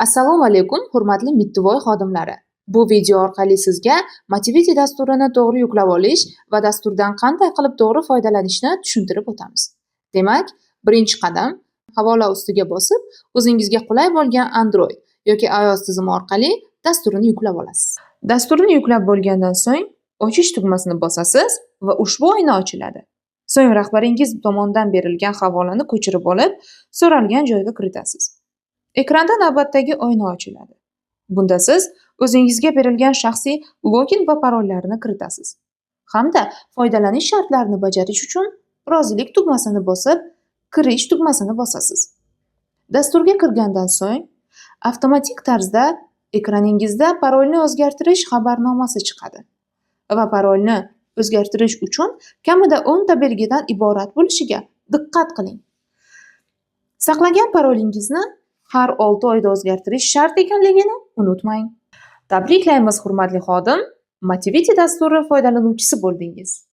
Assalomu alaykum, hurmatli Mittivoy xodimlari. Bu video orqali sizga Motivity dasturini to'g'ri yuklab olish va dasturdan qanday qilib to'g'ri foydalanishni tushuntirib o'tamiz. Demak, birinchi qadam havola ustiga bosib, o'zingizga qulay bo'lgan Android yoki iOS tizimi orqali dasturni yuklab olasiz. Dasturni yuklab bo'lgandan so'ng ochish tugmasini bosasiz va ushbu oyna ochiladi. So'ng rahbaringiz tomonidan berilgan havolani ko'chirib olib, so'ralgan joyga kiritasiz. Ekranda navbatdagi oyna ochiladi. Bunda siz o'zingizga berilgan shaxsiy login va parollarni kiritasiz. Hamda foydalanish shartlarini bajarish uchun rozilik tugmasini bosib, kirish tugmasini bosasiz. Dasturga kirgandan so'ng avtomatik tarzda ekraningizda parolni o'zgartirish xabarnomasi chiqadi. Va parolni o'zgartirish uchun kamida 10 ta belgidan iborat bo'lishiga diqqat qiling. Saqlagan parolingizni har 6 oyda o'zgartirish shart ekanligini unutmang. Tabriklaymiz, hurmatli xodim, Motivity dasturi foydalanuvchisi bo'ldingiz.